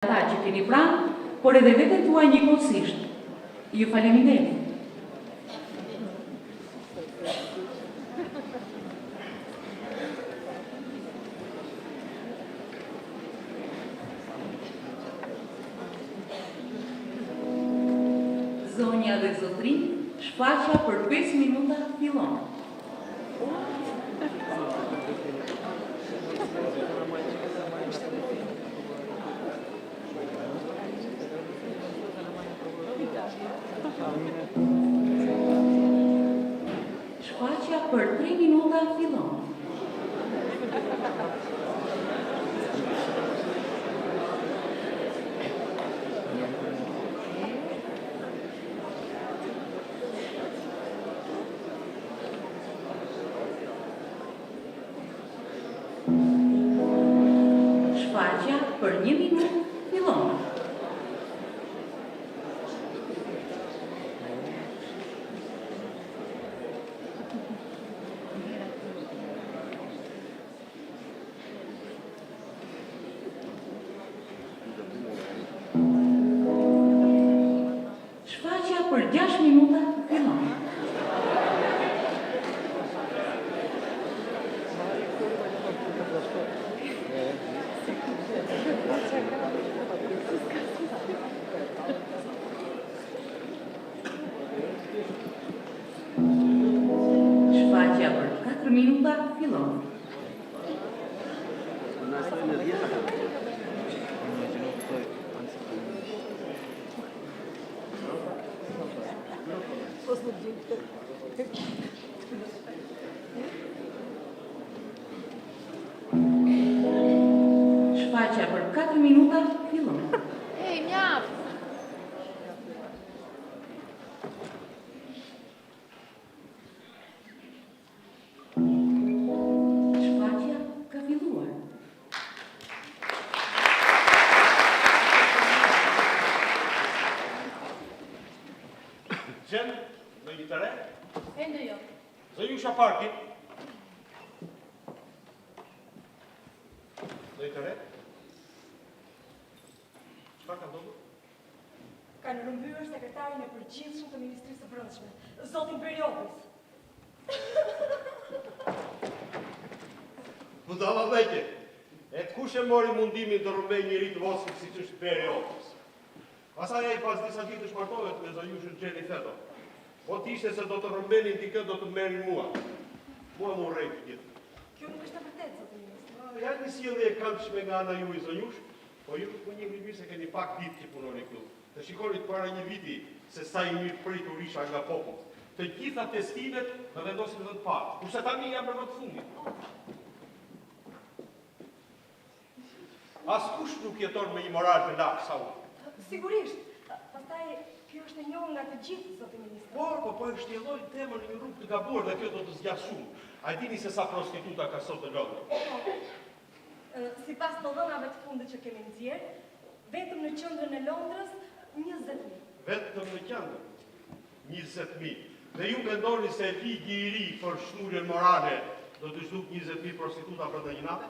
ata që keni pranë, por edhe vetën tuaj njëkohësisht. Ju faleminderit. Zonja dhe zotrin, shfaqja për 5 minuta fillon. Shfaqja për 3 minuta fillon. Shfaqja për 1 minutë fillon. Shfaqja për 6 minuta fillon. Shfaqja për 4 minuta fillon. Shfaqja për 4 minuta fillon. Hej, mjaft! Shfaqja ka filluar. Gjen, në një të re? Ende jo. Zëjusha parkit. Në një të re? Çfarë ka ndodhur? Kanë rëmbyer sekretarin e përgjithshëm të Ministrisë së Brendshme, zotin Periopis. Budalla vëqe, e të kush e mori mundimin të rëmbej njëri të vosit si që është Periopis? Pasaj e i pas disa ditë shpartohet me Zëjushën Gjeni Feto. Po t'ishte se do të rëmbenin t'i këtë do të merin mua. Mua mu rejtë gjithë. Kjo nuk është e vërtetë, zotin ministër. Ja një sjellje e këndshme nga ana ju i Zëjush, po ju nuk një mirë se keni pak ditë që punoni këtu. Të shikonit para një viti se sa i mirë pritur isha nga popull. Të gjitha testimet më vendosin dhe të parë, kurse tani jam për të fundit. Askush nuk jeton me një moral të lartë sa unë. Sigurisht, pastaj kjo është e njohur nga të gjithë, zotin ministër. Po e shtjelloj temën në një rrugë të gabuar dhe kjo do të zgjasë shumë. A dini se sa prostituta ka sot në Londër? Sipas të dhënave të fundit që kemi nxjerrë, vetëm në qendrën e Londrës 20.000. Vetëm në qendër 20.000. Dhe ju mendoni se ligji i ri për shturjen morale do të zhduk 20.000 prostituta brenda një nate?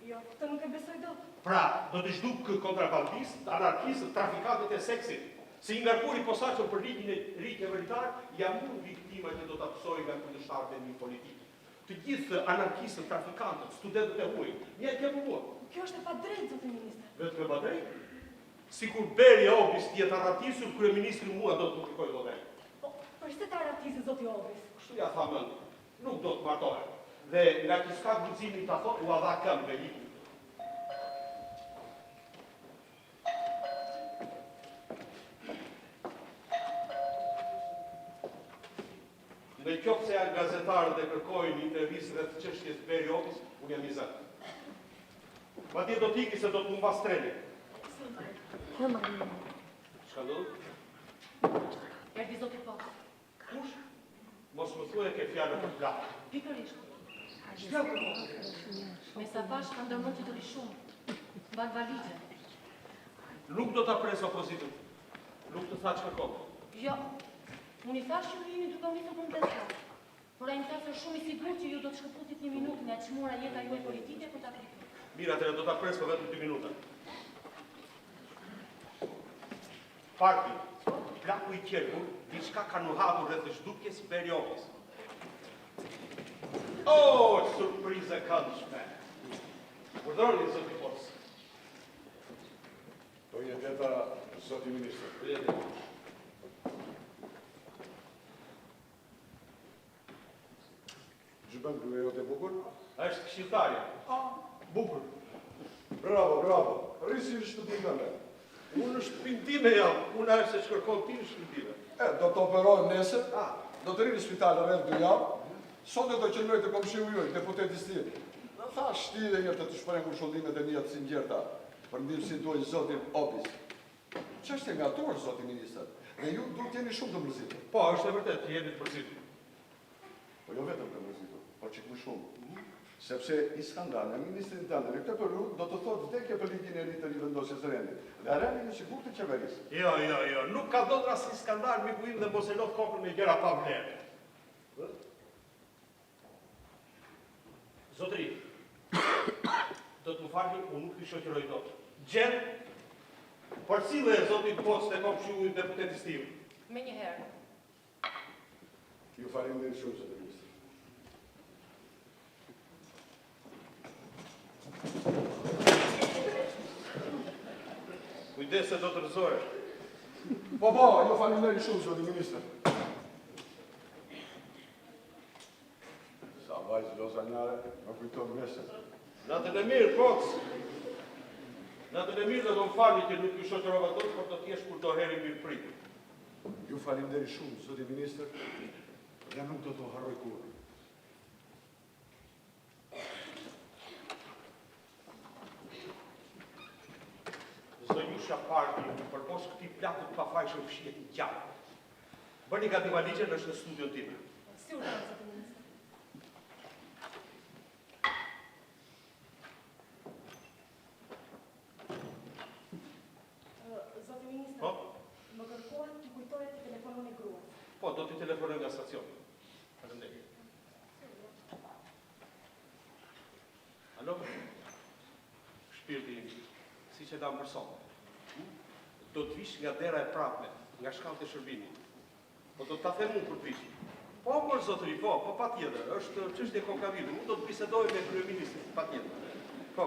Jo, këtë nuk e besoj dot. Pra, do të zhduk kontrabandistë, anarkistë, trafikantët e seksit. Si i ngarkuri posaçëm për ligjin e ri qeveritar, jam unë viktima që do të apsoj nga kundërshtarët e mi politikë. Të gjithë anarkistët, trafikantët, studentët e huaj, mjetë jam mua. Kjo është e padrejtë, zotin ministër. Vetëm e padrejtë? Sikur Periopis t'jetë arratisur, kryeministri mua do të kërkoj votën. Po, përse ta arratisi zoti Obris? Kështu ja tha mend, nuk do të martohem. Dhe nga që s'ka guximin ta thotë, u dha këmbë me liku. Në qoftë se janë gazetarët e kërkojnë intervistë rreth çështjes Periopis, unë jam i zënë. Madje do t'iki se do të mbas treni. Çka do? Erdi zoti po. Kush? Mos më thuaj ke fjalë për plak. Pikërisht. Çka po? Me sa thash ka ndërmend që të ri shumë. Mbaj valizhe. Nuk do ta pres opozitën. Nuk të tha çka kërkon. Jo. Unë i thash që jeni duke u nisur për në testat. Por ai më tha se është shumë i sigurt që ju do të shkëputit 1 minutë nga çmura jeta juaj politike për ta pritur. Mirë, atëherë do ta pres për vetëm 2 minuta. Parti, plaku I qerkur, diçka ka nuhatur rreth zhdukjes periodis. Surprizë e këndshme. Urdhëroni zoti Pos. To jeteta, zoti ministër. Gjëbën duhe jote bukur? Është këshilltarja. Bukur. Bravo. Rrisi në shtëpinë tënde. Unë në shtëpinë time jam, unë ajo se shkërkon ti në shtëpinë time. Do të operojmë nesër, do të rinë në spital rreth 2 javë, sot do të qëndroj të komshiu juaj, deputetis tjerë. Në thash ti dhe njërë të shprehur shullimet e mia të sinqerta, për ndihmësinë tuaj zotin Obis. Ç'është e gatur, zoti ministër, dhe ju duhet jeni shumë të mërzitur. Po, është e vërtet, jeni të mërzitur. Po jo vetëm të mërzitur, por çik më shumë. Sepse Iskandar, në ministrin tënde, në këtë periudhë do të thotë vdekje për ligjin e ri të rivendosjes së rendit. Dhe Arani në sigurt të qeverisë. Jo, nuk ka do të ras Iskandar miku im dhe mos e lot kokën me gjëra pa vlerë. Zotëri, do të më falni, unë nuk I shoqëroj dot. Gjen, përcille zotin Post e komshiu I deputetis tim. Me një herë. Ju faleminderit shumë, zoti ministër. Kujdes se do të rëzohesh. Po, ju faleminderit shumë, zoti ministër. Sa vajzë lozanjare, më kujton mesën. Natën e mirë, Poc. Natën e mirë dhe do më falni që nuk ju shoqërova dot, por do t'jesh kur do heri mirë pritur. Ju faleminderit shumë, zoti ministër, dhe nuk do të harroj kurrë. Zonjusha Parti, përpos këtij plakut pafajshëm fshihet në qarë. Bëni gati valizhen, është në studion time. Si u zotë ministër? Zotë ministër, Po? më kërkohet të kujtohet të telefonon e gruas. Po, do t'i telefonoj nga stacion. Faleminderit. Alo? Shpirti im, si që da më përson. Do t'vish nga dera e prapme, nga shkallët e shërbimit. Po do t'a them unë për t'vish. Po, por zotëri, po pa tjetër, është çështje konkavidu. Unë do të bisedoj me kryeministrin, pa tjetër. Po.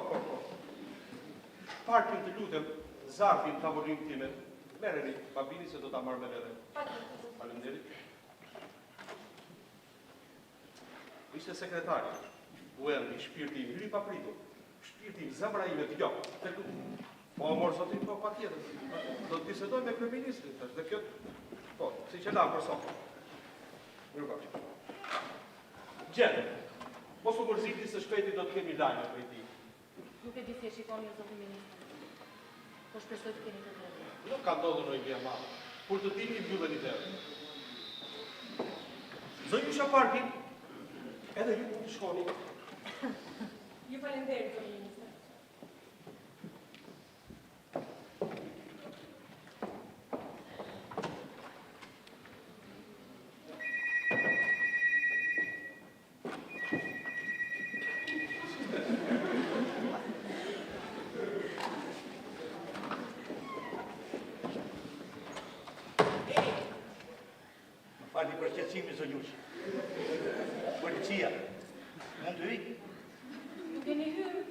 Partin të lutem, zarfin tavolinë time, merreni, babini se do ta marr me vete. Faleminderit. Ishte sekretari, Uelli, shpirti im, hyri pa pritur. Shpirti im, zemra ime të jo. Po, mor zoti, po, pa tjetër. Do të bisedoj me kryeministrin, tash, dhe kjo, po, si që la për sot. Mirupafshim. Gjenë, mos u mërziti se shpejti do të kemi lajme për ti. Nuk e di si e shikoni o zotë ministër. Po shpresoj të keni të drejtë. Nuk ka ndodhur në gjë madhe. Kur të dini mbyllën i derën. Zonjusha Parkin, edhe ju mund të shkoni. Ju faleminderit, zotë ministër. Fali për qëtësimi, zonjush. Policia, mund të vi? Nuk keni hyrë.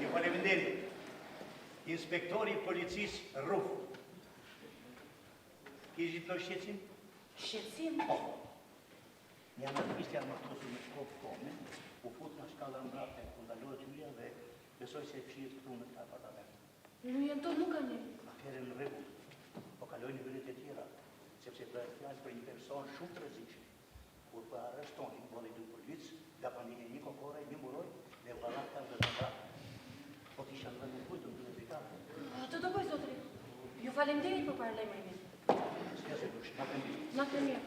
Ju faleminderit. Inspektori policisë Ruf. Kishit në shqetësim? Shqetësim? Një anarkist janë martosur me shkopë kome, u fut nga shkalla në mbrapte, ku ndalohet hyja dhe besoj se e fshihet këtu në këta apartament. Në jenë tonë nuk kanë një. Atëherë në rregull, po kalojnë hyrjet e tjera, sepse bëhet fjalë për një person shumë të rrezikshëm. Kur po arrestonin, bolli dy polic, dapani një kokore, një muroj dhe vallata dhe vrapë. Po ti isha në kujtën të delikate. Të do bëj, zotëri. Ju faleminderit për paralajmërimin. S'ka se dush, na të mirë. Na të mirë.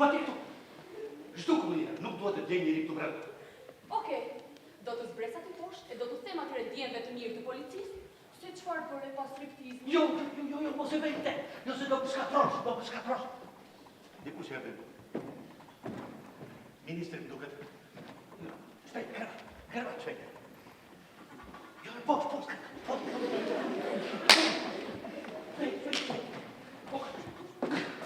Pa ti këtu. Çdo komunë, nuk duhet të djej njëri këtu brenda. Okej, do të zbresa ti poshtë e do të them atyre djemve të mirë të policisë se çfarë bëre pas striptizmit. Jo, mos e bëj te. Jo se do përshkatrosh. Dikush e bën. Ministri më duket. Stai, kërva, shpejt. Jo, poç,